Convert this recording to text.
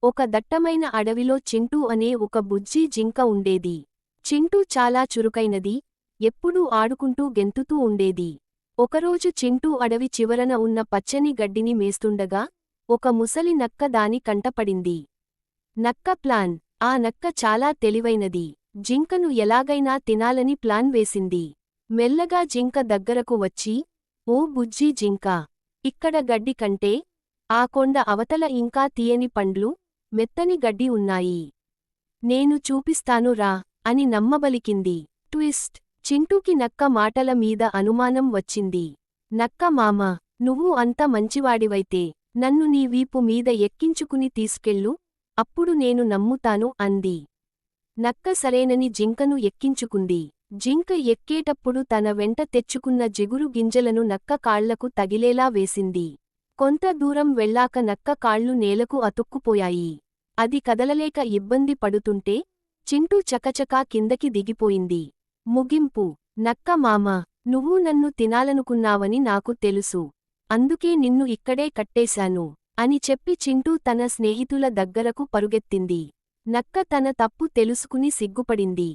ఒక దట్టమైన అడవిలో చింటూ అనే ఒక బుజ్జి జింక ఉండేది. చింటూ చాలా చురుకైనది, ఎప్పుడూ ఆడుకుంటూ గెంతుతూ ఉండేది. ఒకరోజు చింటూ అడవి చివరన ఉన్న పచ్చని గడ్డిని మేస్తుండగా ఒక ముసలి నక్క దాని కంటపడింది. నక్క ప్లాన్. ఆ నక్క చాలా తెలివైనది. జింకను ఎలాగైనా తినాలని ప్లాన్ వేసింది. మెల్లగా జింక దగ్గరకు వచ్చి, ఓ బుజ్జి జింకా, ఇక్కడ గడ్డి కంటే ఆ కొండ అవతల ఇంకా తీయని పండ్లు, మెత్తని గడ్డి ఉన్నాయి. నేను చూపిస్తాను రా అని నమ్మబలికింది. ట్విస్ట్. చింటూకి నక్క మాటల మీద అనుమానం వచ్చింది. నక్క మామా, నువ్వు అంత మంచివాడివైతే నన్ను నీ వీపు మీద ఎక్కించుకుని తీసుకెళ్ళు, అప్పుడు నేను నమ్ముతాను అంది. నక్క సరేనని జింకను ఎక్కించుకుంది. జింక ఎక్కేటప్పుడు తన వెంట తెచ్చుకున్న జిగురు గింజలను నక్క కాళ్లకు తగిలేలా వేసింది. కొంత దూరం వెళ్ళాక నక్క కాళ్ళు నేలకు అతుక్కుపోయాయి. అది కదలలేక ఇబ్బంది పడుతుంటే చింటూ చకచకా కిందకి దిగిపోయింది. ముగింపు. నక్క మామా, నువ్వు నన్ను తినాలనుకున్నావని నాకు తెలుసు. అందుకే నిన్ను ఇక్కడే కట్టేశాను అని చెప్పి చింటూ తన స్నేహితుల దగ్గరకు పరుగెత్తింది. నక్క తన తప్పు తెలుసుకుని సిగ్గుపడింది.